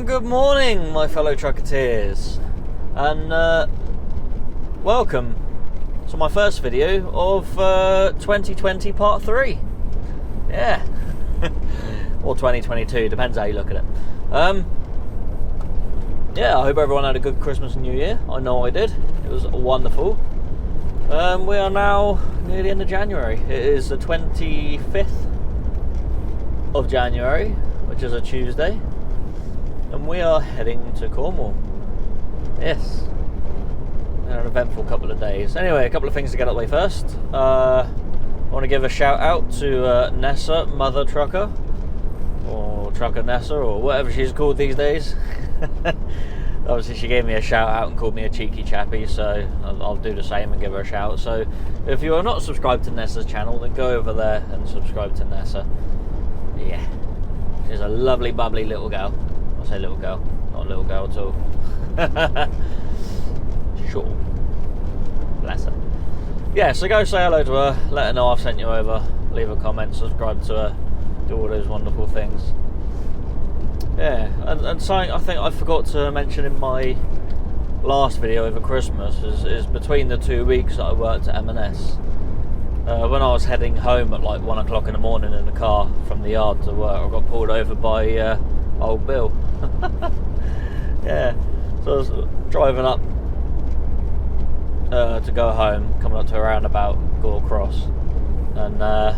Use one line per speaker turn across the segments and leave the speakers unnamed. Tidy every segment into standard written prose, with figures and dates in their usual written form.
And good morning, my fellow trucketeers, and welcome to my first video of 2020 part 3. Yeah. Or 2022, depends how you look at it. Yeah, I hope everyone had a good Christmas and New Year. I know I did. It was wonderful. We are now near the end of January. It is the 25th of January, which is a Tuesday, and we are heading to Cornwall. Yes, an eventful couple of days. Anyway, a couple of things to get out of the way first. I want to give a shout out to Nessa, Mother Trucker, or Trucker Nessa, or whatever she's called these days. Obviously she gave me a shout out and called me a cheeky chappy, so I'll do the same and give her a shout. So if you are not subscribed to Nessa's channel, then go over there and subscribe to Nessa. Yeah, she's a lovely bubbly little girl. I say little girl, not a little girl at all. Sure, bless her. Yeah, so go say hello to her, let her know I've sent you over, leave a comment, subscribe to her, do all those wonderful things. Yeah, and something I think I forgot to mention in my last video over Christmas is between the 2 weeks that I worked at M&S, when I was heading home at like 1 o'clock in the morning in the car from the yard to work, I got pulled over by old Bill. Yeah, so I was driving up to go home, coming up to a roundabout, Gore Cross, and the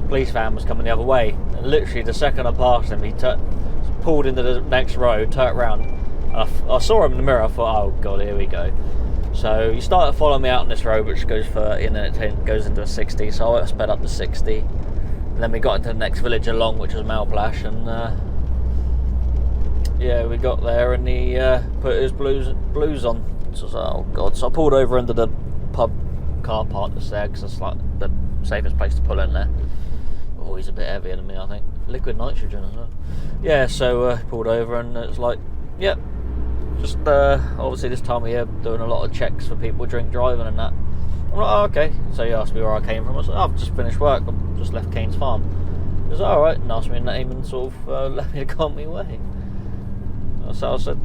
police van was coming the other way, and literally the second I passed him, he pulled into the next road, turned around, and I saw him in the mirror. I thought, oh god, here we go. So he started following me out on this road, which goes 30 and then it goes into a 60, so I sped up to 60, and then we got into the next village along, which was Malplash, and yeah, we got there and he put his blues on. So I was like, oh god. So I pulled over into the pub car park that's there, because it's like the safest place to pull in there. Oh, he's a bit heavier than me, I think. Liquid nitrogen as well. Yeah, so pulled over, and it's like, yep, just obviously this time of year doing a lot of checks for people drink driving and that. I'm like, oh, okay. So he asked me where I came from. I was like, oh, I've just finished work, I've just left Cains farm. He was like, alright, and asked me a name and sort of let me go on my way. So I said,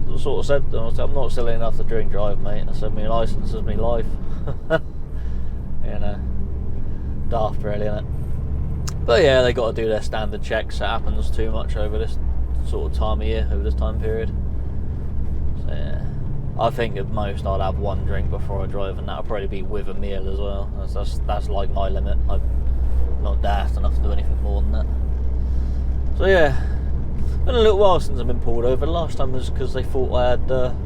I'm not silly enough to drink drive, mate. I said, my licence is my life. You know, daft really, innit? But yeah, they got to do their standard checks. It happens too much over this sort of time of year, over this time period. So yeah, I think at most I'd have one drink before I drive, and that'll probably be with a meal as well. That's like my limit. I'm not daft enough to do anything more than that. So yeah, been a little while since I've been pulled over. The last time was because they thought I had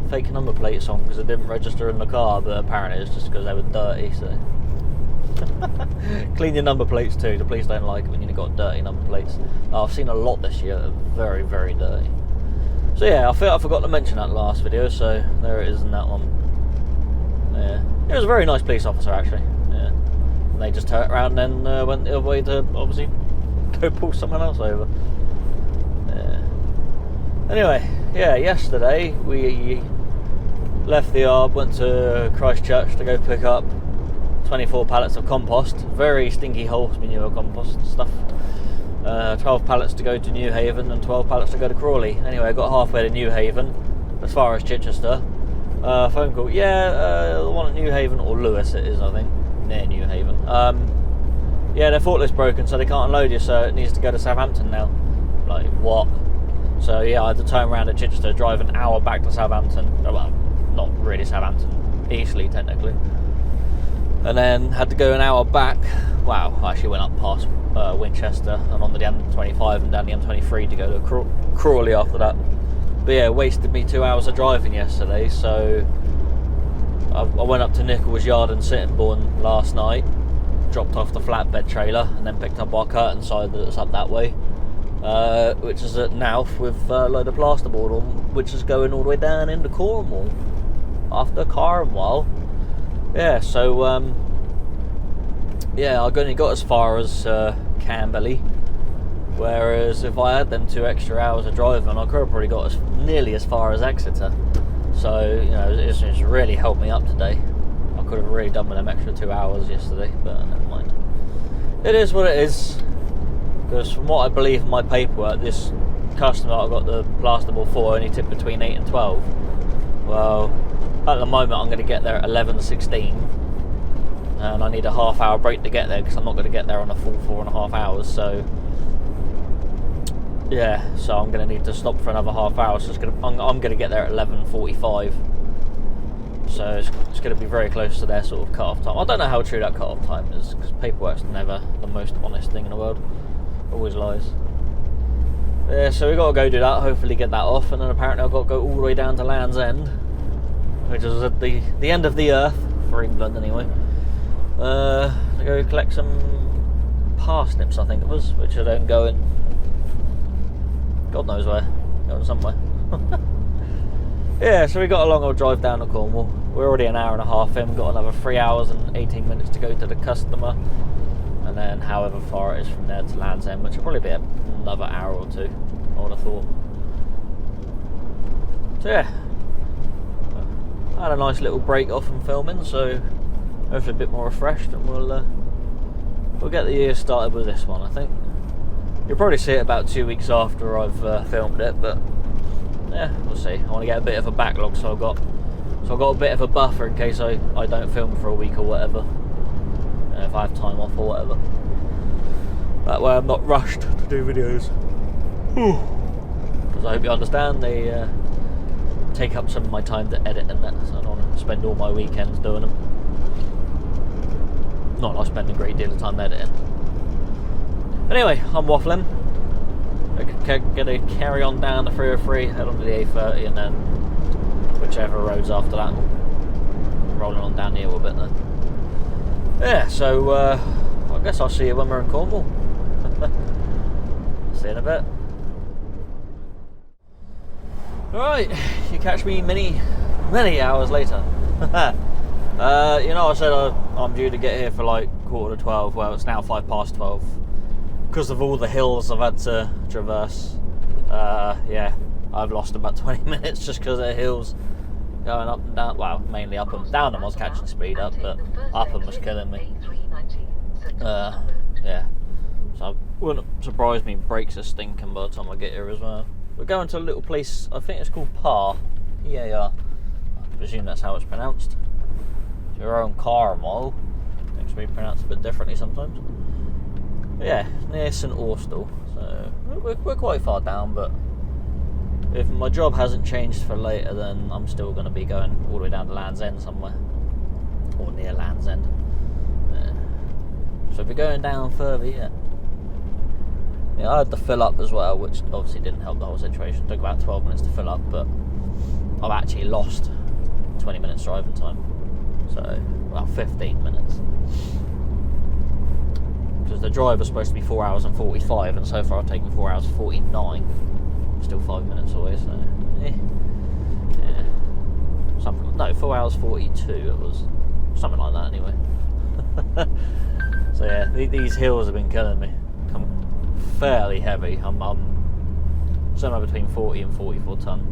fake number plates on because I didn't register in the car, but apparently it's just because they were dirty. So clean your number plates too. The police don't like it when you've got dirty number plates. I've seen a lot this year that are very, very dirty. So yeah, I feel I forgot to mention that last video, so there it is in that one. Yeah, it was a very nice police officer actually. Yeah, and they just turned around and then went the other way to obviously go pull someone else over. Yeah. Anyway, yeah, yesterday we left the yard, went to Christchurch to go pick up 24 pallets of compost, very stinky horse manure compost stuff. 12 pallets to go to Newhaven and 12 pallets to go to Crawley. Anyway, I got halfway to Newhaven, as far as Chichester. Phone call, yeah, the one at Newhaven, or Lewis it is, I think, near Newhaven. Yeah, their forklift's broken, so they can't unload you, so it needs to go to Southampton now. Like, what? So yeah, I had to turn around at Chichester, drive an hour back to Southampton. Well, not really Southampton, Eastleigh technically. And then had to go an hour back. Wow, I actually went up past Winchester and on the M25 and down the M23 to go to Crawley after that. But yeah, wasted me 2 hours of driving yesterday, so I went up to Nichols Yard and Sittingbourne last night, dropped off the flatbed trailer, and then picked up our curtain side that's up that way, which is at Nauf with a load of plasterboard on, which is going all the way down into Cornwall after Cornwall. Yeah, so yeah, I only got as far as Camberley, whereas if I had them 2 extra hours of driving, I could have probably got nearly as far as Exeter. So you know, it's really helped me up today. I could have really done with them extra 2 hours yesterday, but never mind. It is what it is. Because from what I believe in my paperwork, this customer I got the plasterboard for only tipped between 8 and 12. Well, at the moment I'm going to get there at 11:16, and I need a half-hour break to get there because I'm not going to get there on a full 4.5 hours. So yeah, so I'm going to need to stop for another half hour. So I'm going to get there at 11:45. So it's going to be very close to their sort of cut-off time. I don't know how true that cut-off time is, because paperwork's never the most honest thing in the world. Always lies. Yeah, so we've got to go do that, hopefully get that off, and then apparently I've got to go all the way down to Land's End, which is at the end of the earth, for England anyway, to go collect some parsnips, I think it was, which are then going, God knows where, going somewhere. Yeah, so we got a long old drive down to Cornwall. We're already an hour and a half in, got another 3 hours and 18 minutes to go to the customer, and then however far it is from there to Land's End, which will probably be another hour or two, I would have thought. So yeah, I had a nice little break off from filming, so hopefully a bit more refreshed, and we'll get the year started with this one, I think. You'll probably see it about 2 weeks after I've filmed it, but yeah, we'll see. I want to get a bit of a backlog, so I've got a bit of a buffer in case I don't film for a week or whatever, if I have time off or whatever. That way I'm not rushed to do videos. Because I hope you understand, they take up some of my time to edit and that, so I don't want to spend all my weekends doing them. Not that I spend a great deal of time editing. Anyway, I'm waffling. I'm gonna carry on down the 303, head on to the A30, and then whichever road's after that, rolling on down the hill a bit then. Yeah, so I guess I'll see you when we're in Cornwall. See you in a bit. Alright, you catch me many hours later. You know, I said I'm due to get here for like 11:45. Well, it's now 12:05. Because of all the hills I've had to traverse, yeah, I've lost about 20 minutes just because of the hills going up and down. Well, mainly up and down them I was catching speed up, but up them was killing me. Yeah, so it wouldn't surprise me brakes are stinking by the time I get here as well. We're going to a little place, I think it's called P-A-R. I presume that's how it's pronounced. It's your own car mile. Things can be pronounced a bit differently sometimes. But yeah, near St Austell, so we're quite far down, but if my job hasn't changed for later, then I'm still going to be going all the way down to Land's End somewhere, or near Land's End. Yeah. So if we're going down further, yeah, I had to fill up as well, which obviously didn't help the whole situation. It took about 12 minutes to fill up, but I've actually lost 20 minutes driving time, so well, 15 minutes. Because the drive was supposed to be 4 hours and 45, and so far I've taken 4 hours 49. Still 5 minutes away, so yeah. Something, no, 4 hours 42 it was. Something like that anyway. So yeah, these hills have been killing me. I'm fairly heavy. I'm somewhere between 40 and 44 ton.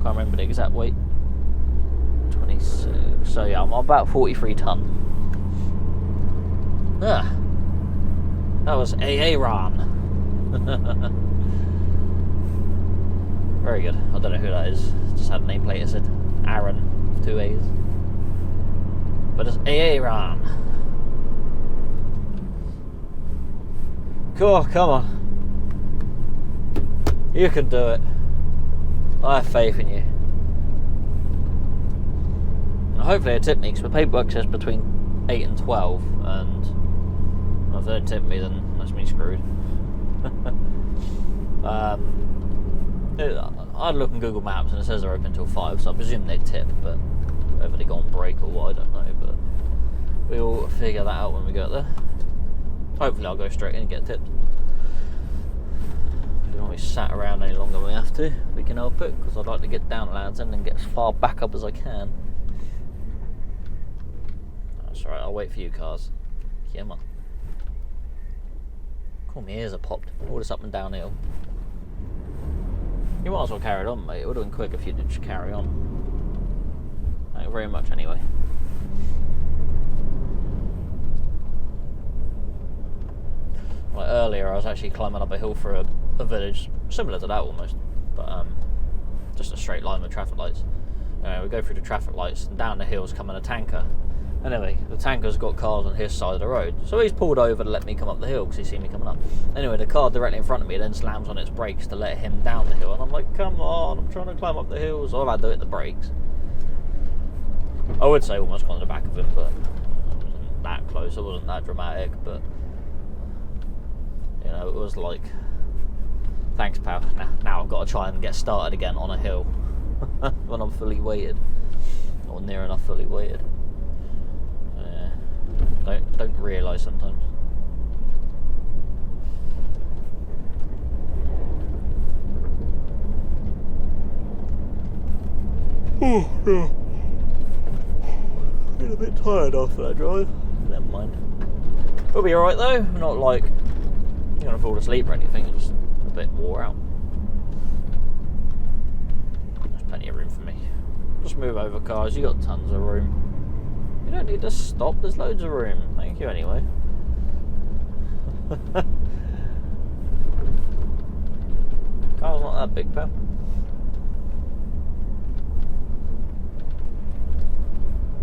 Can't remember the exact weight. 26. So yeah, I'm about 43 ton. Ah. That was Aaron. Very good. I don't know who that is. Just had a nameplate that said Aaron with 2 A's. But it's Aaron. Cool, come on. You can do it. I have faith in you. Hopefully they tip me, because the paperwork says between 8 and 12, and if they don't tip me, then that's me screwed. I'd look on Google Maps and it says they're open until 5, so I presume they tip, but whether they go on break or what, I don't know, but we'll figure that out when we get there. Hopefully I'll go straight in and get tipped. If we don't be sat around any longer than we have to, we can help it, because I'd like to get down to Land's End and get as far back up as I can. That's alright, I'll wait for you cars. Yeah, man. Cool, my ears are popped. All this up and downhill. You might as well carry it on, mate. It would have been quick if you did just carry on. Thank you very much, anyway. Like earlier, I was actually climbing up a hill for a village similar to that almost, but just a straight line with traffic lights. We go through the traffic lights, and down the hill's coming a tanker. Anyway, the tanker's got cars on his side of the road, so he's pulled over to let me come up the hill because he's seen me coming up. Anyway, the car directly in front of me then slams on its brakes to let him down the hill, and I'm like, come on, I'm trying to climb up the hill, so I've had to hit the brakes. I would say almost gone to the back of him, but it wasn't that close, it wasn't that dramatic, but you know, it was like, thanks pal, now I've got to try and get started again on a hill when I'm fully weighted, or near enough fully weighted. Don't realise sometimes. Oh no. Been a bit tired after that drive. Never mind. We'll be alright though. Not like you're gonna fall asleep or anything, just a bit wore out. There's plenty of room for me. Just move over cars, you got tons of room. You don't need to stop, there's loads of room. Thank you anyway. Car's not that big, pal.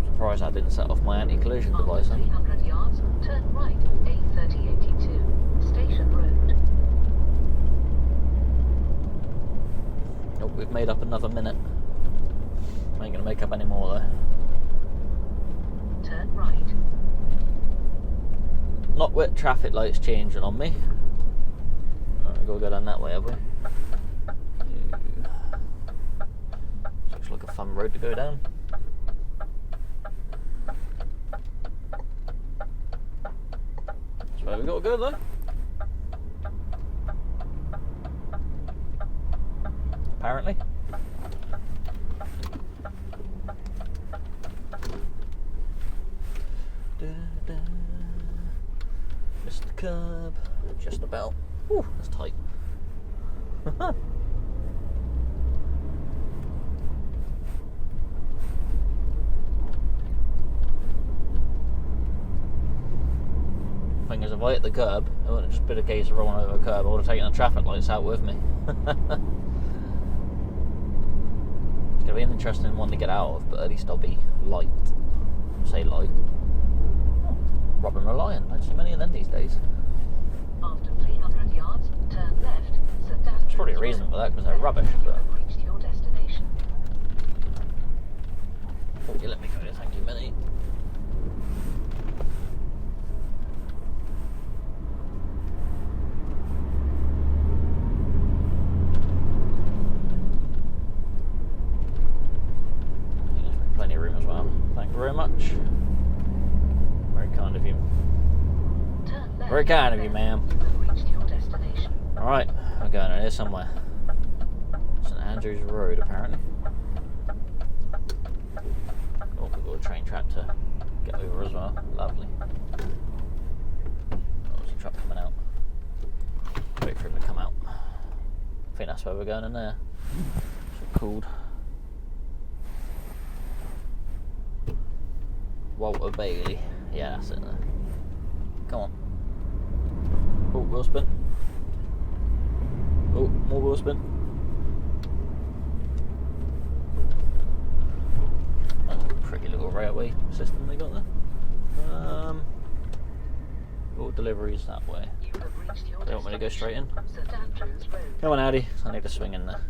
Surprised I didn't set off my anti-collision device.
300 yards, turn right, A3082, Station Road.
Nope, we've made up another minute. Ain't gonna make up any more though.
Turn right.
Not with traffic lights changing on me. Alright, we've got to go down that way, have we? Looks like a fun road to go down. That's where we got to go though. Apparently. Missed the curb, just about. Ooh, that's tight. Thing is, if I hit the curb, it wouldn't have just been a case of rolling over a curb, I would have taken the traffic lights out with me. It's going to be an interesting one to get out of, but at least I'll be light. Say light. Robin Reliant, don't see many of them these days.
After 300 yards, turn left.
There's probably a reason for that, because they're rubbish, but...
Reached your destination.
Oh, you let me go, thank you, Minnie. Plenty of room as well. Thank you very much. Very kind of you.
Turn left.
Very kind of you, ma'am.
You have reached your destination.
Alright, we're going in here somewhere. St Andrews Road, apparently. Oh, we've got a train track to get over as well. Lovely. Oh, there's a truck coming out. Wait for him to come out. I think that's where we're going in there. What's it called? Walter Bailey. Yeah, that's it there. Come on. Oh, wheel spin. Oh, more wheel spin. That's a pretty little railway system they got there. Oh, deliveries that way.
You have reached your
They want me to go straight in?
St Andrews Road.
Come on, Audi. I need to swing in there.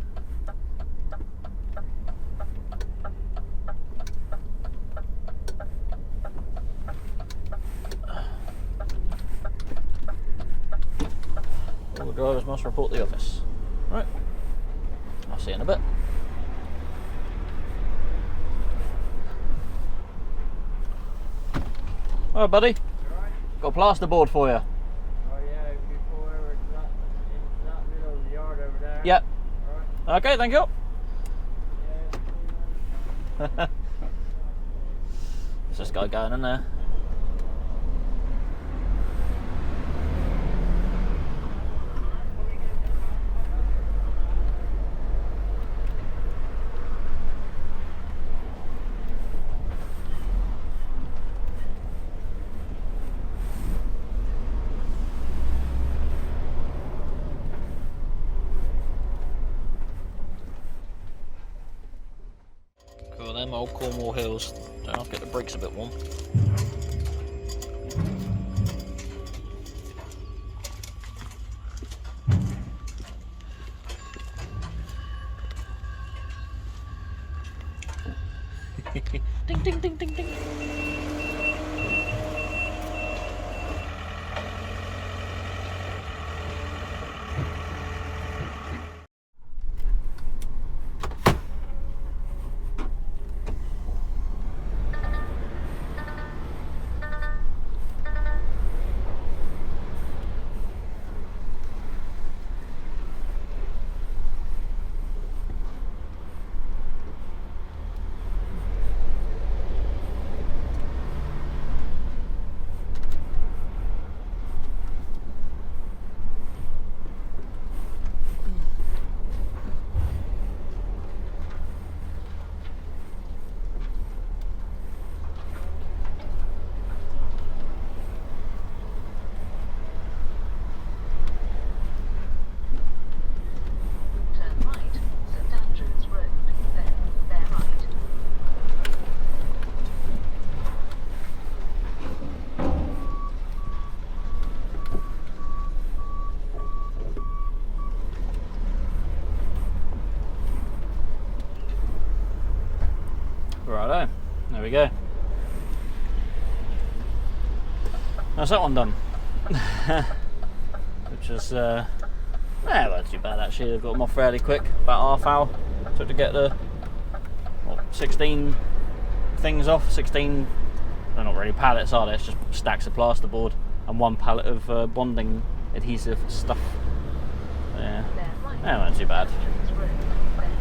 All drivers must report the office. Right. I'll see you in a bit. Alright, buddy.
Right.
Got a plasterboard for you.
Oh yeah, before over to that middle of the yard over there.
Yep.
Alright.
Okay, thank you.
Yeah,
There's this guy going in there. old Cornwall hills. Don't have to get the brakes a bit warm. Ding ding ding ding ding.
Turn right, St Andrews Road, then bear right.
Righto, there we go. That's that one done. Which was, wasn't too bad actually. I got them off fairly quick, about half hour. Took to get the 16 things off. 16, they're not really pallets, are they? It's just stacks of plasterboard and one pallet of bonding adhesive stuff. Yeah, wasn't too bad.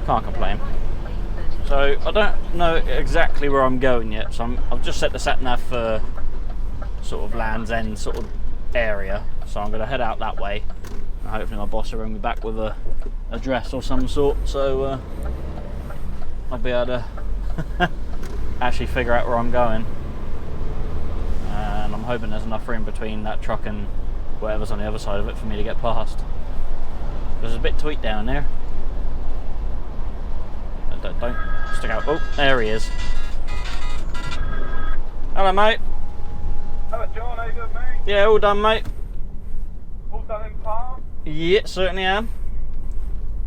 Can't complain. So I don't know exactly where I'm going yet, so I've just set the sat nav for sort of Land's End sort of area, so I'm going to head out that way, and hopefully my boss will ring me back with a address or some sort, so I'll be able to actually figure out where I'm going. And I'm hoping there's enough room between that truck and whatever's on the other side of it for me to get past. There's a bit tweet down there. Don't stick out. Oh, there he is. Hello, mate.
Hello, John. How you doing, mate?
Yeah, all done, mate.
All done in Palm?
Yeah, certainly am.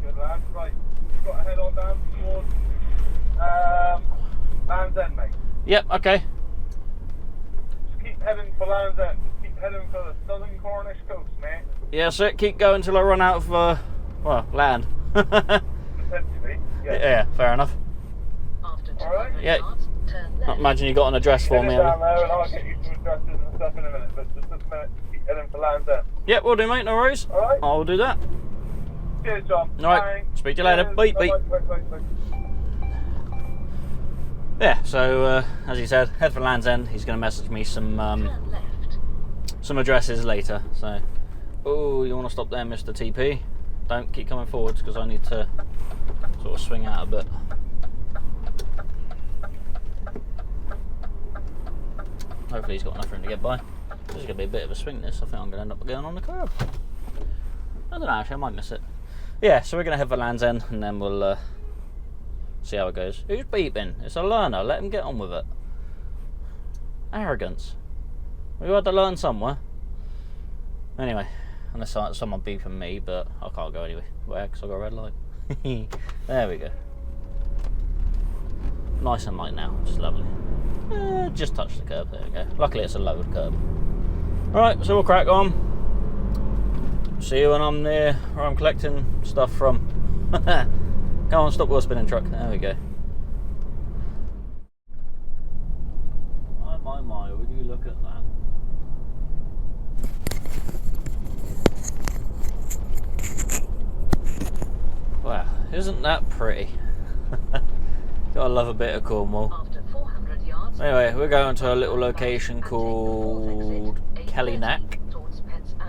Good lad. Right, you've got to head on down towards Land's End, mate.
Yep, okay.
Just keep heading for Land's End. Just keep heading for the southern Cornish coast, mate.
Yeah, so keep going till I run out of, well, land.
Potentially, yeah.
Yeah, fair enough.
After
All right.
200
Yeah.
yards, turn
I
left.
imagine you got an address for
Head
me,
down
have you?
there and I'll get you some addresses and stuff in a minute. But just a minute, keep heading for Land's End.
Yep, we'll do, mate, no worries.
All right.
I'll do that.
Cheers, John.
All right.
Thanks.
Speak to you later.
Cheers.
Bye, bye.
Bye.
Yeah, so as he said, head for Land's End. He's going to message me some
Turn left.
addresses later. So, oh, you want to stop there, Mr. TP? Don't keep coming forwards because I need to sort of swing out a bit. Hopefully he's got enough room to get by. This is going to be a bit of a swing, this. I think I'm going to end up going on the curb. I don't know, actually, I might miss it. Yeah, so we're going to head for Land's End and then we'll see how it goes. Who's beeping? It's a learner. Let him get on with it. Arrogance. We had to learn somewhere. Anyway, unless someone beeping me, but I can't go anyway. Where? Because I've got a red light. There we go. Nice and light now, which is lovely. Just touch the curb. There we go. Luckily, it's a lowered curb. Alright, so we'll crack on. See you when I'm near where I'm collecting stuff from. Come on, stop wheel spinning truck. There we go. My, would you look at that? Wow, isn't that pretty? Gotta love a bit of Cornwall.
After 400 yards.
Anyway, we're going to a little location called Kellynack.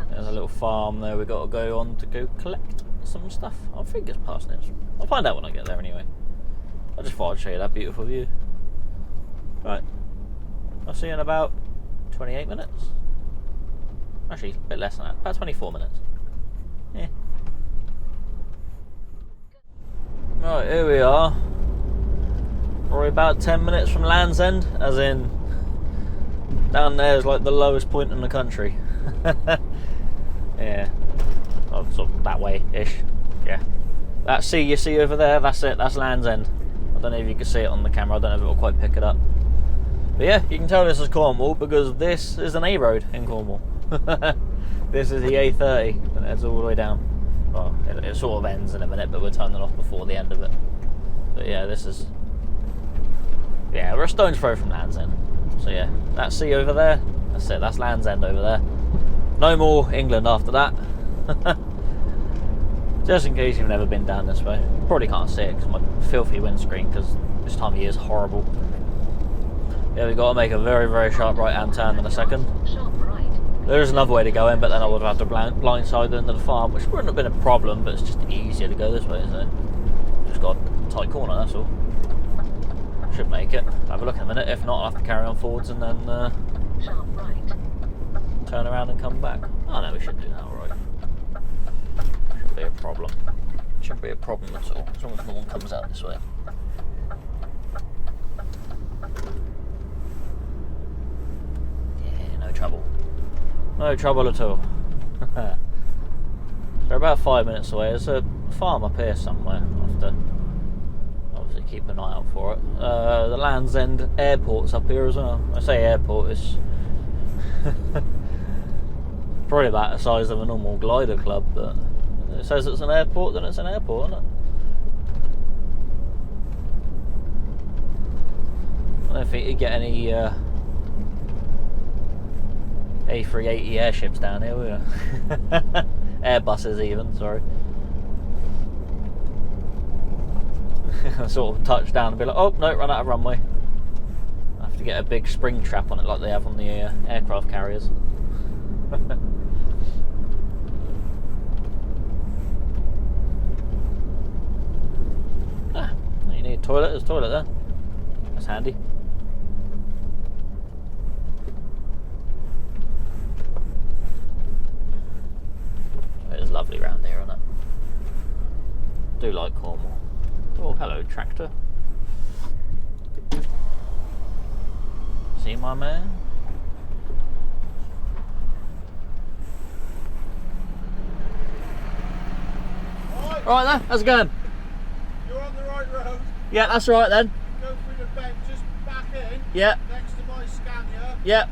There's a little farm there we've got to go on to go collect some stuff. I think it's parsnips. I'll find out when I get there anyway. I just thought I'd show you that beautiful view. Right, I'll see you in about 28 minutes. Actually, a bit less than that, about 24 minutes. Yeah. Right, here we are. We're about 10 minutes from Land's End, as in down there is like the lowest point in the country. Yeah, oh, sort of that way-ish. Yeah, that sea you see over there, that's it, that's Land's End. I don't know if you can see it on the camera, I don't know if it will quite pick it up. But yeah, you can tell this is Cornwall because this is an A road in Cornwall. This is the A30 and it's all the way down. Well, it sort of ends in a minute, but we're turning off before the end of it. But yeah, this is... yeah, we're a stone's throw from Land's End. So yeah, that sea over there, that's it, that's Land's End over there. No more England after that. Just in case you've never been down this way. Probably can't see it because my filthy windscreen, because this time of year is horrible. Yeah, we've got to make a very, very sharp right-hand turn in a second.
Sharp right.
There is another way to go in, but then I would have had to blindside into the farm, which wouldn't have been a problem, but it's just easier to go this way, isn't it? Just got a tight corner, that's all. Should make it. Have a look in a minute. If not, I'll have to carry on forwards and then
Sharp right.
turn around and come back. Oh no, we should do that alright. Shouldn't be a problem. Shouldn't be a problem at all, as long as no one comes out this way. Yeah, no trouble. No trouble at all. So we're about 5 minutes away. There's a farm up here somewhere. I'll have to obviously keep an eye out for it. The Land's End airport's up here as well. I say airport, it's probably about the size of a normal glider club, but it says it's an airport, then it's an airport, isn't it? I don't think you get any A380 airships down here, will you? Airbuses even, sorry. Sort of touch down and be like, oh no, run out of runway. I have to get a big spring trap on it like they have on the aircraft carriers. You need a toilet, there's a toilet there. That's handy. It's lovely round here, isn't it? Do like Cornwall. Oh, hello, tractor. See my man? Right then, how's it going?
You're on the right road.
Yeah, that's right then.
Go through the bend, just back in.
Yeah.
Next to my Scania.
Yeah.
And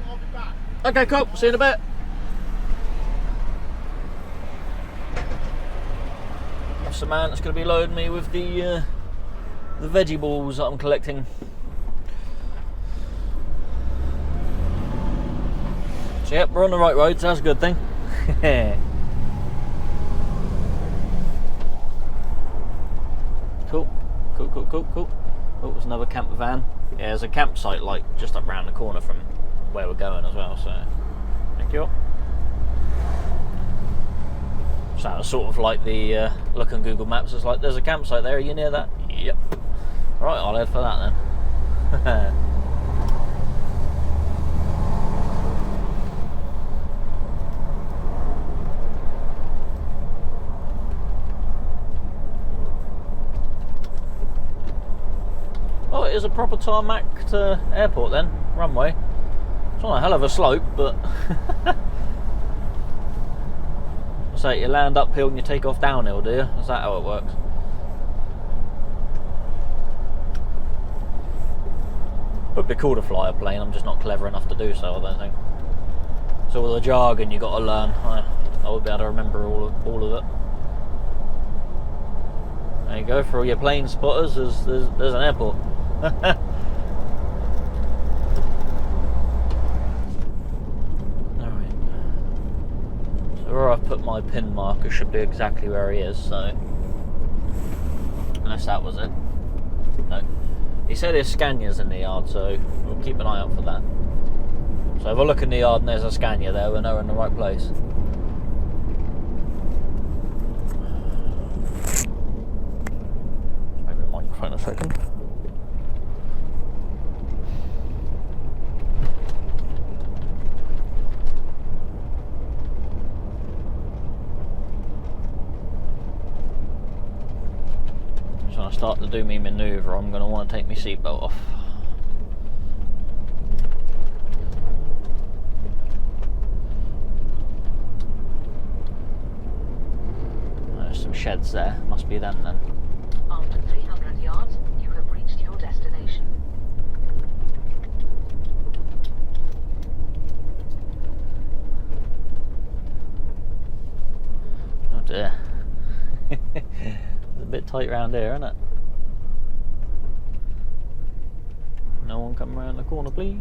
I'll be back.
Okay, cool. See you in a bit. That's the man that's going to be loading me with the veggie balls that I'm collecting. So yep, we're on the right road, so that's a good thing. Cool. Oh, there's another camper van. Yeah, there's a campsite like just up round the corner from where we're going as well, so thank you. So it's sort of like the look on Google Maps, it's like there's a campsite there, are you near that? Yep. Right, I'll head for that then. Oh, it is a proper tarmac to airport then, runway. It's on a hell of a slope, but so you land uphill and you take off downhill, do you? Is that how it works? Would be cool to fly a plane, I'm just not clever enough to do so, I don't think. So all the jargon you got to learn, I would be able to remember all of it. There you go, for all your plane spotters, there's an airport. Alright. So where I've put my pin marker should be exactly where he is, so unless that was it. No. He said there's Scanias in the yard, so we'll keep an eye out for that. So if I look in the yard and there's a Scania there, we know we're in the right place. Maybe the microphone a second. start to do me manoeuvre, I'm going to want to take my seatbelt off. There's some sheds there, must be them then.
After 300 yards, you have reached your destination.
Oh dear. It's a bit tight round here, isn't it? No one come around the corner, please.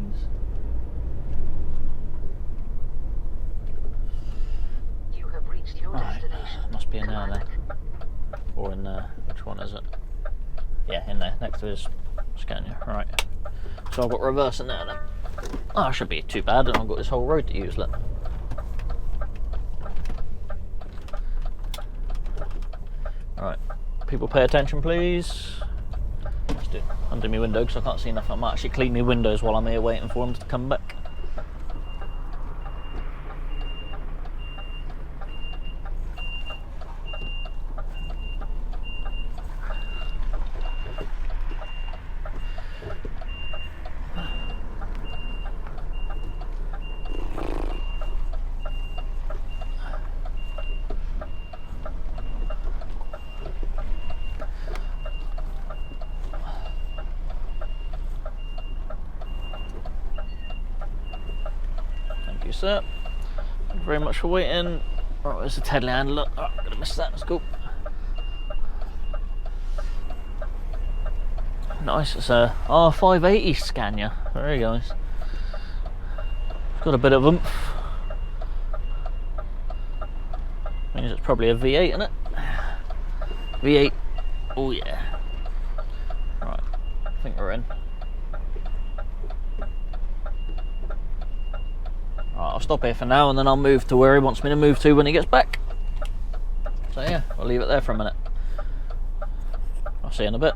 You have reached your
Right,
destination.
must be in there
Command.
then. Or in there. Which one is it? Yeah, in there, next to his Scania. Right. So I've got reverse in there then. Oh, that should be too bad, and I've got this whole road to use, look. Right, people pay attention please. Just do it under my window because I can't see nothing. I might actually clean my windows while I'm here waiting for them to come back. Thank you, sir. Thank you very much for waiting. Right, where's the telehandler? Oh, I'm gonna miss that. Let's go. Nice. It's a R580 Scania. Very nice. It's got a bit of oomph. Means it's probably a V8, isn't it? V8. Oh yeah. Right. I think we're in. Right, I'll stop here for now and then I'll move to where he wants me to move to when he gets back. So yeah, I'll leave it there for a minute. I'll see you in a bit.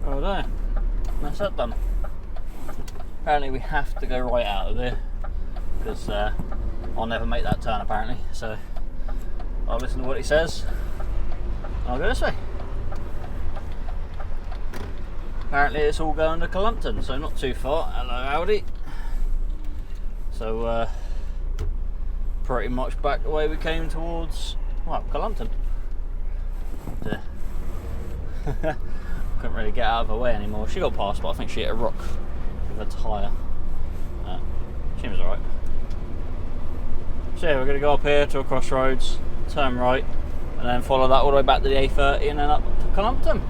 Oh there, that's that done. Apparently we have to go right out of here because I'll never make that turn apparently. So I'll listen to what he says. I'll go this way. Apparently it's all going to Columpton, so not too far. Hello, Audi. So pretty much back the way we came towards, well, Columpton. Couldn't really get out of her way anymore. She got past, but I think she hit a rock with a tyre. Seems alright. So yeah, we're going to go up here to a crossroads, turn right, and then follow that all the way back to the A30 and then up to Columpton.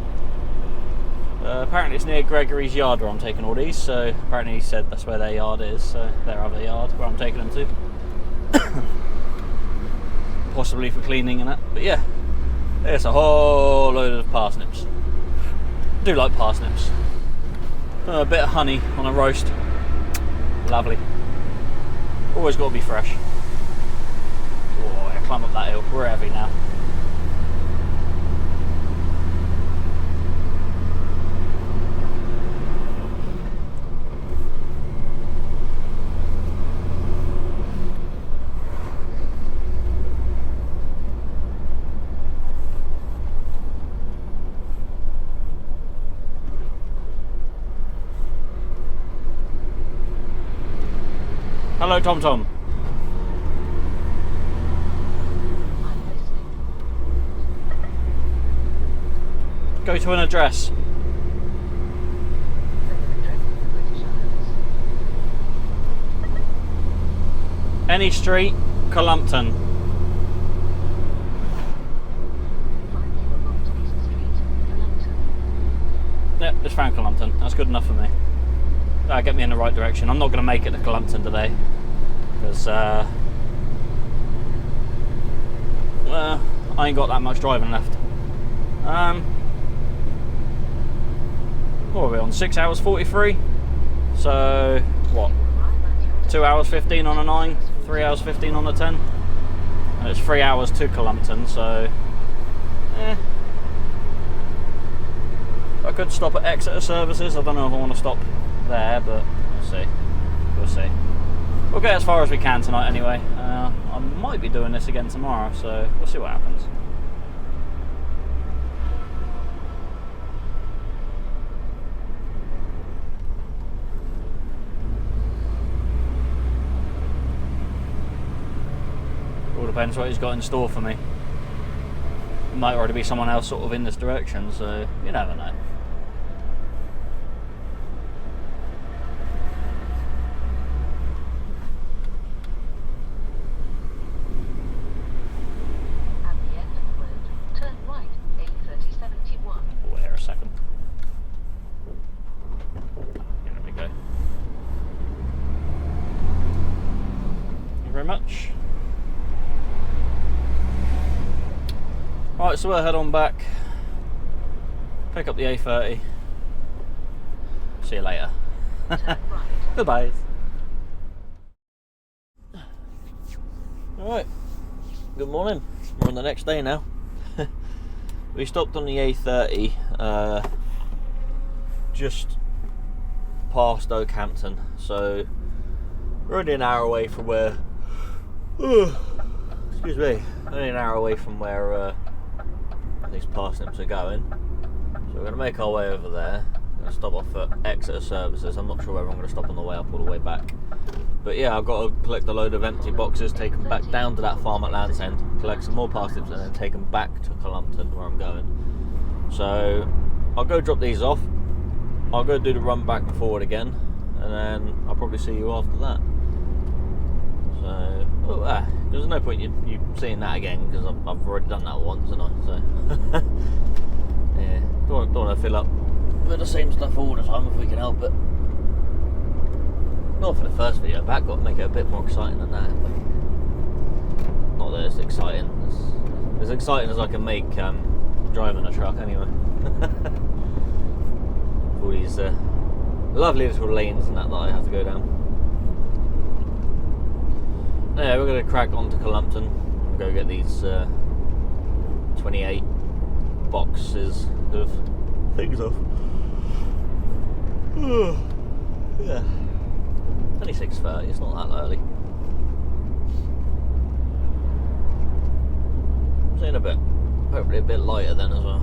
Apparently it's near Gregory's yard where I'm taking all these, so apparently he said that's where their yard is, so their other yard where I'm taking them to. Possibly for cleaning and that, but yeah, there's a whole load of parsnips. I do like parsnips. A bit of honey on a roast, lovely. Always got to be fresh. Oh, I climb up that hill, we're heavy now. Hello, Tom Tom. Go to an address. Any street, Columpton. Yep, just found Columpton. That's good enough for me. That'll get me in the right direction. I'm not going to make it to Columpton today because well, I ain't got that much driving left. What are we on? 6 hours 43. So what? 2 hours 15 on a 9, 3 hours 15 on a 10, and it's 3 hours to Columpton. So I could stop at Exeter services. I don't know if I want to stop there, but we'll see. We'll see. We'll get as far as we can tonight anyway. I'm
might be doing this again tomorrow, so we'll see what happens. All depends what he's got in store for me. Might already be someone else sort of in this direction, so you never know.
At the end of the road, turn right, 83071.
Wait here a second. There we go. Thank you very much. Right, so we'll head on back, pick up the A30. See you later.
Turn right.
Goodbye.
Alright, good morning. We're on the next day now. We stopped on the A30 just past Oakhampton, so we're only an hour away from where excuse me, only an hour away from where these parsnips are going. So we're going to make our way over there. We're going to stop off at Exeter Services. I'm not sure whether I'm going to stop on the way up or the way back. But yeah, I've got to collect a load of empty boxes, take them back down to that farm at Land's End, collect some more parsnips and then take them back to Columpton where I'm going. So I'll go drop these off. I'll go do the run back and forward again, and then I'll probably see you after that. So, there's no point you seeing that again because I've already done that once, haven't I? So, yeah, don't want to fill up with the same stuff all the time if we can help it. Not for the first video back, got to make it a bit more exciting than that. But not that it's exciting. It's as exciting as I can make driving a truck anyway. All these lovely little lanes and that I have to go down. Yeah, we're going to crack on to Columpton and go get these 28 boxes of things off. Yeah, only 6:30, it's not that early. See you in a bit. Hopefully a bit lighter then as well.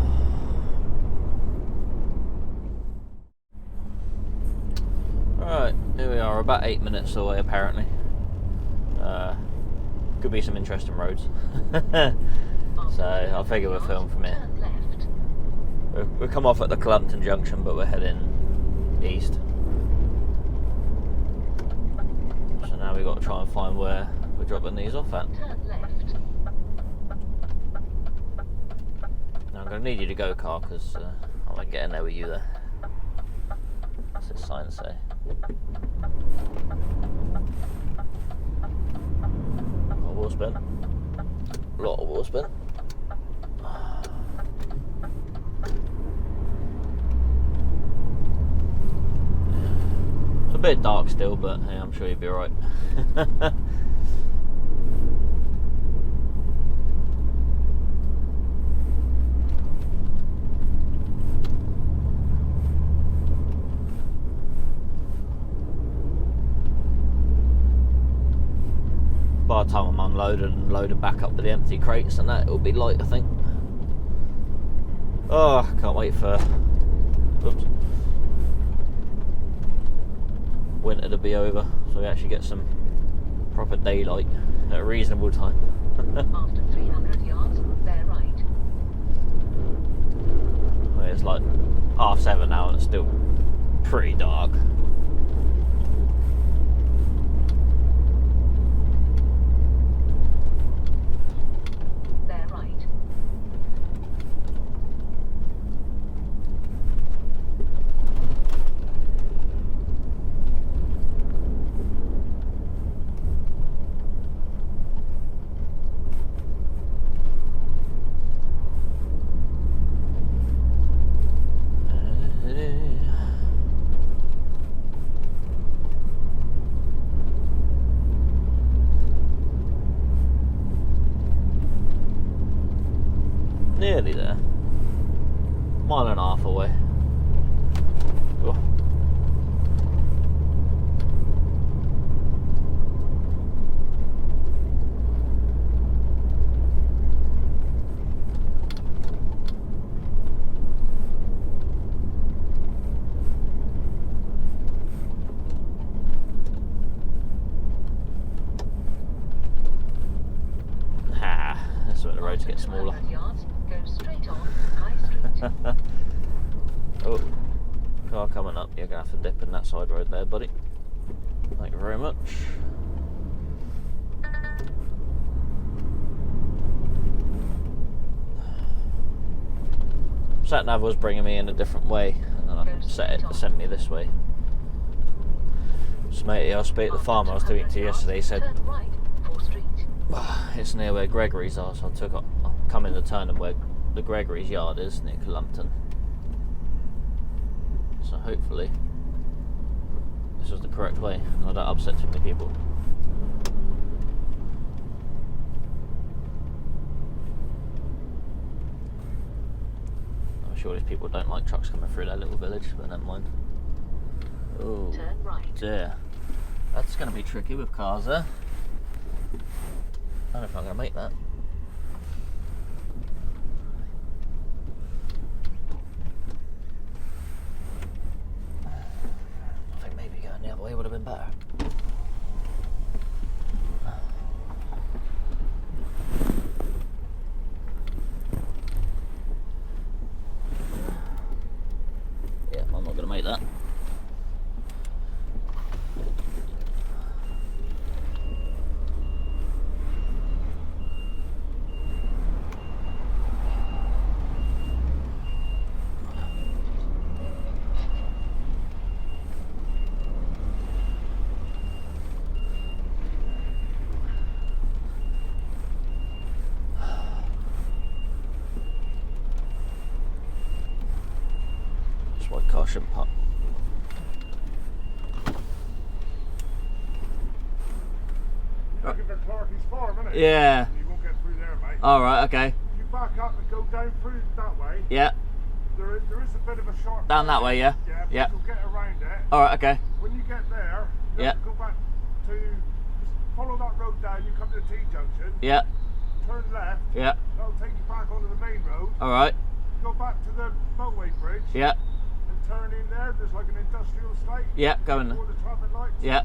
Alright, here we are, about 8 minutes away apparently. Could be some interesting roads. So I figure we'll film from here.
Turn left.
We'll come off at the Columpton junction, but we're heading east. So now we've got to try and find where we're dropping these off at.
Turn left.
Now I'm going to need you to go, car, because I won't get in there with you there. What's this sign say? Wheel spin. A lot of wheel spin. It's a bit dark still, but hey, I'm sure you'll be alright. By the time I'm unloaded and loaded back up to the empty crates and that, it'll be light, I think. Oh, can't wait for winter to be over so we actually get some proper daylight at a reasonable time.
After 300 yards, bear right.
Well, it's like 7:30 now and it's still pretty dark.
Bear right.
Nearly there. Mile and a half away. Oh. Oh, car coming up. You're going to have to dip in that side road there, buddy. Thank you very much. Sat nav was bringing me in a different way, and then I set it to send me this way. So matey, I spoke to the farmer I was speaking to yesterday. He said
Turn right, 4th Street.
it's near where Gregory's are, so I'm coming to turn in where the Gregory's yard is, near Clumpton. So hopefully this is the correct way and I don't upset too many people. I'm sure these people don't like trucks coming through their little village, but never mind. Oh
Turn right.
dear. That's going to be tricky with cars there. I don't know if I'm going to make that. I think maybe going the other way would have been better. Yeah, I'm not going to make that. Car shouldn't pop.
You're looking for Clarky's farm, innit?
Yeah.
You won't get through there, mate.
Alright, okay.
If you back up and go down through that way,
Yeah.
there is a bit of a short
Down that way, yeah?
Yeah,
Yeah.
you'll get around it.
Alright, okay.
When you get there, you
Yeah.
have to go back to, just follow that road down, you come to the T-junction,
Yeah.
turn left,
Yeah.
that'll take you back onto the main road,
Alright.
go back to the motorway bridge,
Yeah.
and turn in there, there's like an industrial estate,
Yeah. Going.
before the traffic lights,
Yeah.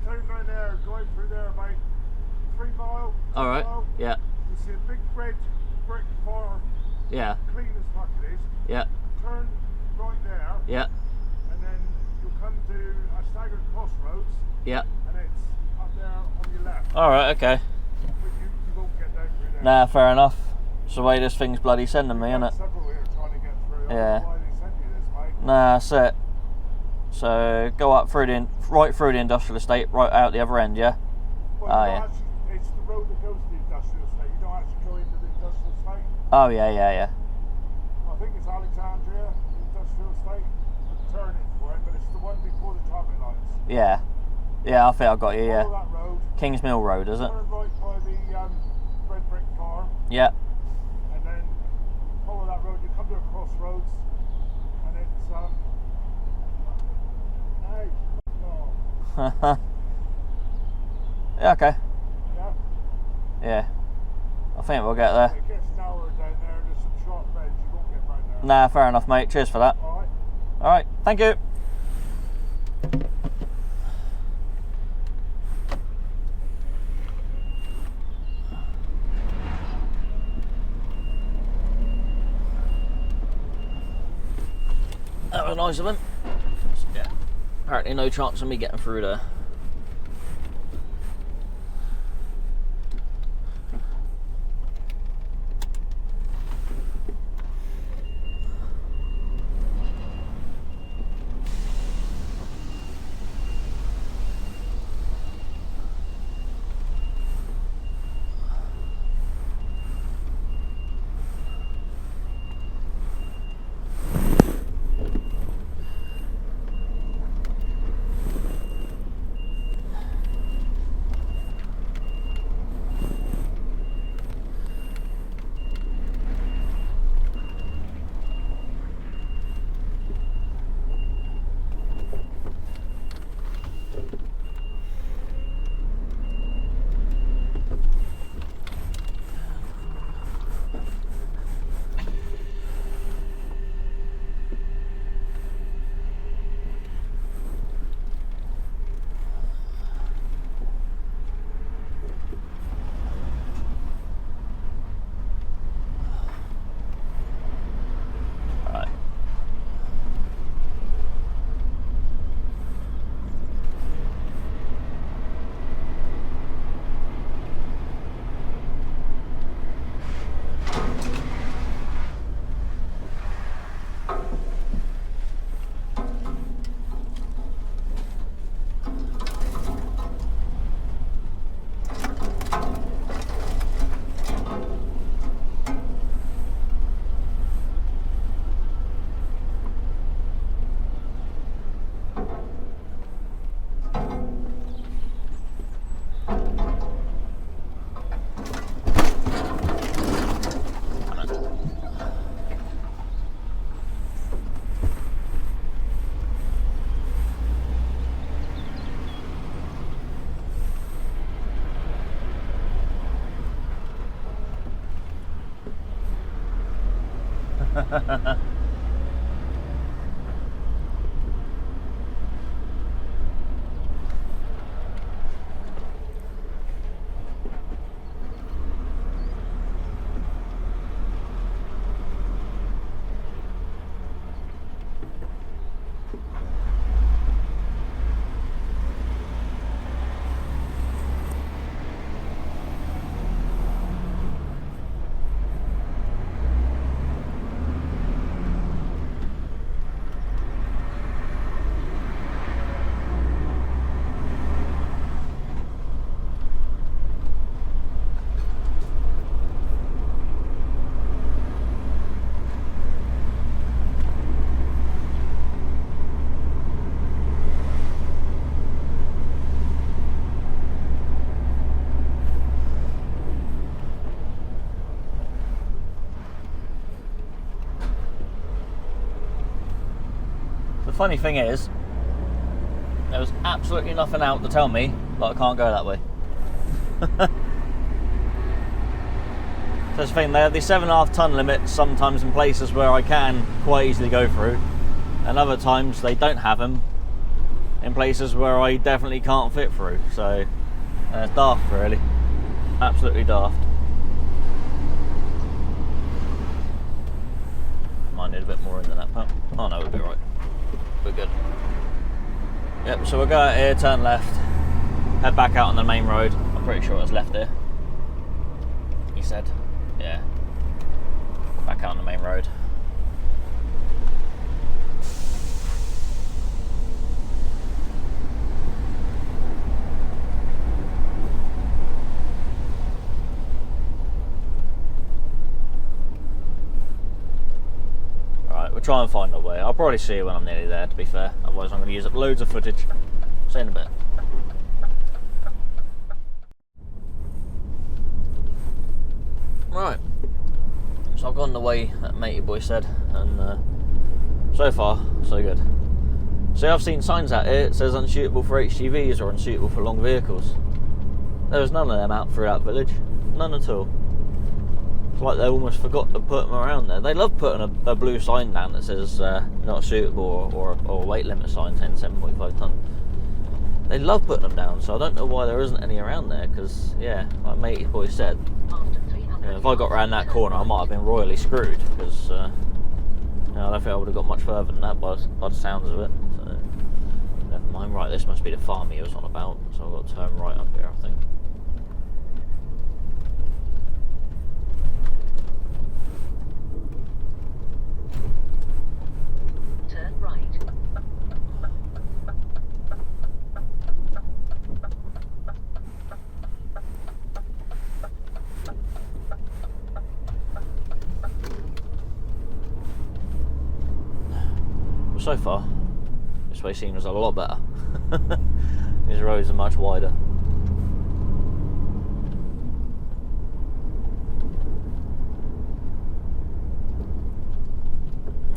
turn down there, go out through there about 3 mile, 2
Alright.
mile,
Yeah.
you see a big red brick farm,
Yeah.
clean as fuck it is,
Yeah.
turn right there,
Yeah.
and then you'll come to a staggered crossroads,
Yeah.
and it's up there on your left.
Alright, okay.
But you won't get down through there.
Nah, fair enough. It's the way this thing's bloody sending me, isn't it?
Several here trying to get through. I
Yeah.
don't know why they send you this, mate.
Nah, that's it. So go up through right through the industrial estate, right out the other end, yeah?
Well,
Oh,
you
yeah.
actually, it's the road that goes to the industrial estate. You don't actually go into the industrial estate.
Oh yeah, yeah, yeah.
I think it's Alexandria, the industrial estate. I'm turning for it, but it's the one before the traffic lights.
Yeah. Yeah, I think I got you, yeah.
Follow that road.
Kings Mill Road, is it?
Turn right by the red brick farm,
Yeah.
and then follow that road. You come to a crossroads, and it's hey, no,
Yeah, okay.
yeah.
Yeah. I think we'll get there.
It gets narrower down there. There's some sharp bends. You won't get round there.
Nah, fair enough, mate. Cheers for that.
All right.
Alright, thank you. That was nice of him. Yeah. Apparently no chance of me getting through there. The funny thing is, there was absolutely nothing out to tell me that I can't go that way. That's the thing, they have the 7.5 ton limit sometimes in places where I can quite easily go through, and other times they don't have them in places where I definitely can't fit through. So it's daft, really. Absolutely daft. Might need a bit more room than that pump. Oh no, we'll be right. We're good. Yep, so we'll go out here, turn left, head back out on the main road. I'm pretty sure it's left here. He said. Yeah. Back out on the main road. We'll try and find a way. I'll probably see you when I'm nearly there, to be fair. Otherwise I'm going to use up loads of footage. See you in a bit. Right. So I've gone the way that matey boy said, and so far, so good. See, I've seen signs out here. It says unsuitable for HGVs or unsuitable for long vehicles. There was none of them out throughout the village. None at all. Like they almost forgot to put them around there. They love putting a blue sign down that says not suitable or a weight limit sign saying 7.5 tonne. They love putting them down, so I don't know why there isn't any around there, because yeah, like matey boy said, if I got around that corner I might have been royally screwed, because I don't think I would have got much further than that by the sounds of it. So never mind. Right, this must be the farm he was on about, so I've got to turn right up here, I think. So far, this way seems a lot better. These roads are much wider.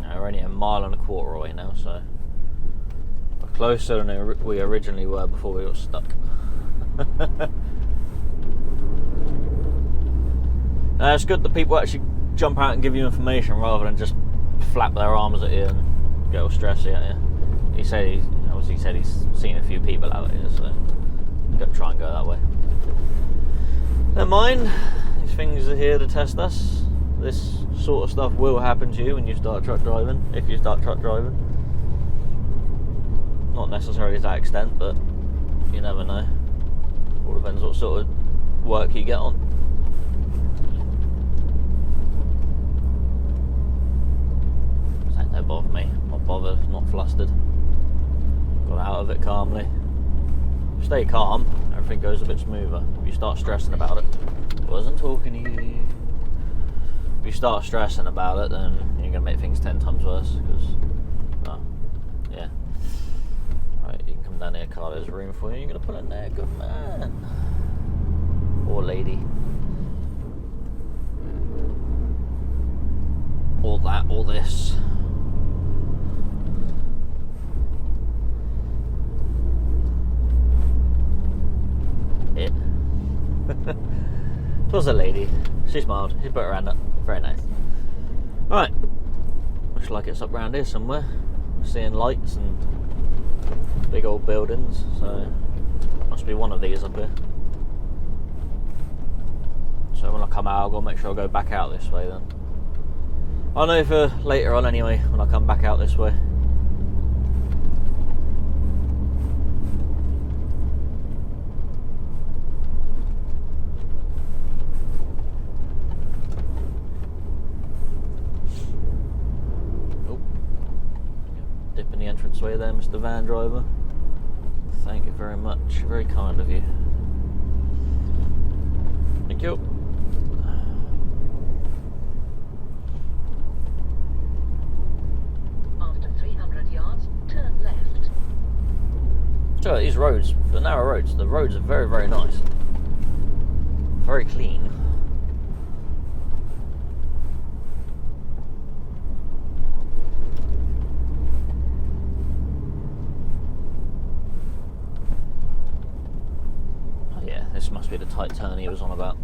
We're only 1.25 miles away now, so we're closer than we originally were before we got stuck. It's good that people actually jump out and give you information rather than just flap their arms at you and get all stressy at you. He said he's seen a few people out here, so I'm gonna try and go that way. Never mind, these things are here to test us. This sort of stuff will happen to you when you start truck driving, if you start truck driving. Not necessarily to that extent, but you never know. All depends what sort of work you get on. Don't bother me. Not bothered, not flustered. Got out of it calmly. Stay calm, everything goes a bit smoother. If you start stressing about it, wasn't talking to you. If you start stressing about it, then you're going to make things 10 times worse, because, yeah. Right, you can come down here, car, there's room for you. You're going to put in there, good man. Or lady. All that, all this. It. It was a lady. She smiled. She put her hand up. Very nice. Right. Looks like it's up around here somewhere. Seeing lights and big old buildings, so must be one of these up here. So when I come out, I'll go make sure I go back out this way then. I'll know for later on anyway, when I come back out this way. Dip in the entranceway there, Mr. Van Driver. Thank you very much. Very kind of you. Thank you.
After 300 yards, turn left.
So these roads, the narrow roads, the roads are very, very nice. Very clean. This must be the tight turn he was on about.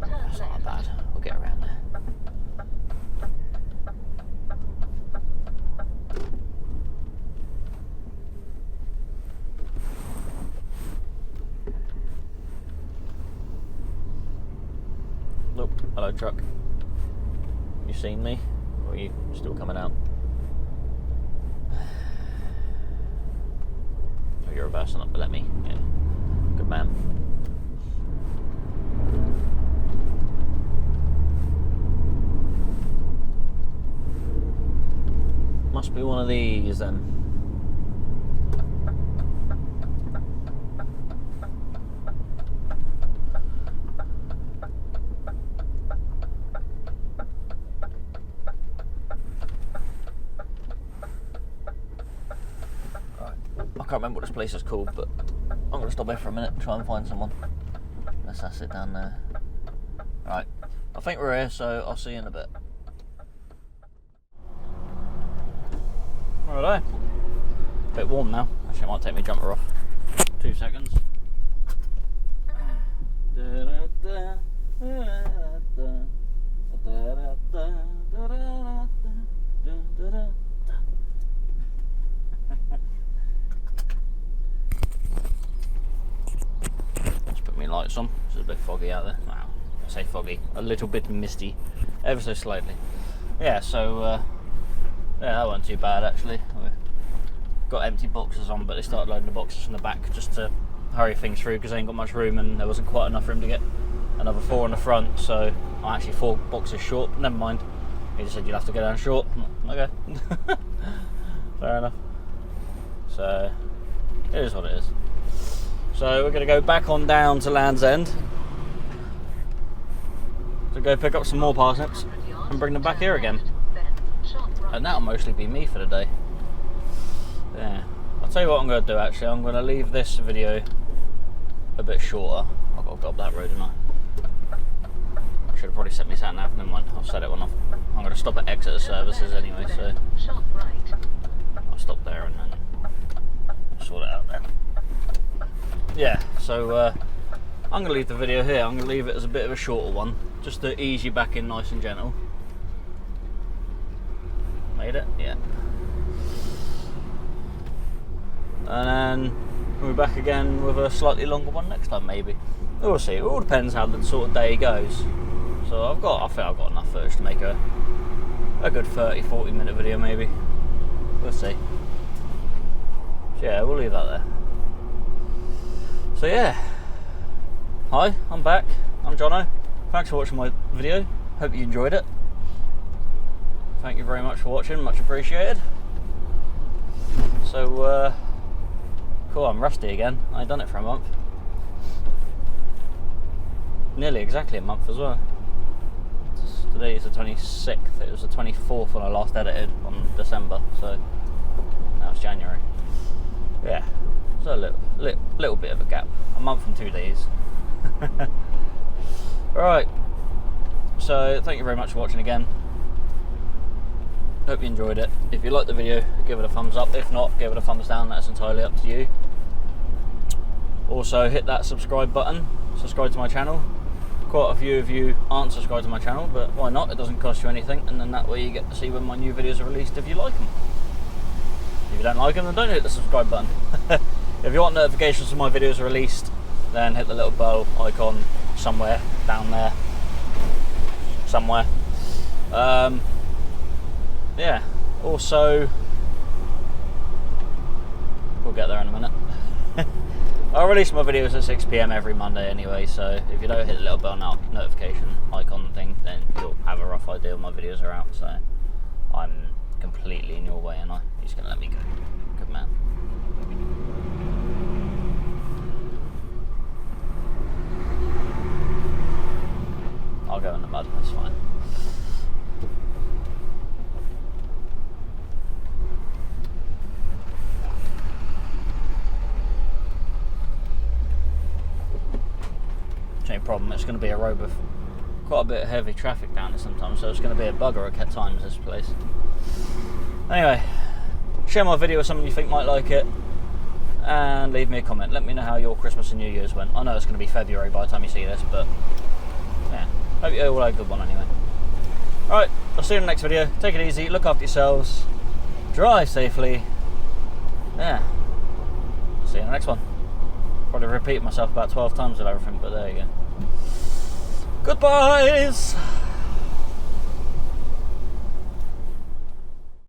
That's not bad. We'll get around there. Nope. Hello, truck. You seen me? Or are you still coming out? Oh, you're reversing up, but let me. Yeah. Good man. Must be one of these then. Right. I can't remember what this place is called, but I'm going to stop here for a minute and try and find someone. That's it down there. Right. I think we're here, so I'll see you in a bit. Righto. Bit warm now. Actually, it might take me jumper off. 2 seconds. Let's put my lights on. It's a bit foggy out there. Wow. I say foggy. A little bit misty. Ever so slightly. Yeah, so yeah, that wasn't too bad actually. We've got empty boxes on, but they started loading the boxes from the back just to hurry things through because they ain't got much room and there wasn't quite enough room to get another 4 in the front, so I'm actually 4 boxes short. Never mind. He just said you'd have to go down short. Okay. Fair enough. So it is what it is. So we're going to go back on down to Land's End to go pick up some more parsnips and bring them back here again. And that'll mostly be me for the day. Yeah. I'll tell you what I'm going to do actually. I'm going to leave this video a bit shorter. I've got to go up that road, didn't I? I should have probably set me sat nav. Never mind. I'll set it when I'm going to stop at Exeter Services anyway, so I'll stop there and then sort it out there. Yeah, so I'm going to leave the video here. I'm going to leave it as a bit of a shorter one, just to ease you back in nice and gentle. Made it? Yeah. And then we'll be back again with a slightly longer one next time, maybe. We'll see. It all depends how the sort of day goes. So I think I've got enough footage to make a good 30-40 minute video, maybe. We'll see. So yeah, we'll leave that there. So yeah. Hi, I'm back. I'm Jono. Thanks for watching my video. Hope you enjoyed it. Thank you very much for watching, much appreciated. So, cool, I'm rusty again. I ain't done it for a month. Nearly exactly a month as well. Today is the 26th, it was the 24th when I last edited on December, so now it's January. Yeah, so a little bit of a gap. A month and 2 days. Alright, so thank you very much for watching again. Hope you enjoyed it. If you liked the video, give it a thumbs up. If not, give it a thumbs down. That's entirely up to you. Also, hit that subscribe button. Subscribe to my channel.
quite a few of you aren't subscribed to my channel, but why not? It doesn't cost you anything, and then that way you get to see when my new videos are released if you like them. If you don't like them, then don't hit the subscribe button. If you want notifications when my videos are released, then hit the little bell icon somewhere down there. Somewhere. Yeah. Also, we'll get there in a minute. I'll release my videos at 6 PM every Monday anyway, so if you don't hit the little bell notification icon thing, then you'll have a rough idea when my videos are out. So I'm completely in your way, and you're just going to let me go. Good man. I'll go in the mud, that's fine. Only problem, it's going to be a road with quite a bit of heavy traffic down it sometimes, so it's going to be a bugger at times, this place. Anyway, share my video with someone you think might like it, and leave me a comment. Let me know how your Christmas and New Year's went. I know it's going to be February by the time you see this, but yeah, hope you all had a good one anyway. Alright, I'll see you in the next video. Take it easy, look after yourselves, drive safely. Yeah, see you in the next one. Probably repeat myself about 12 times with everything, but there you go. Goodbyes!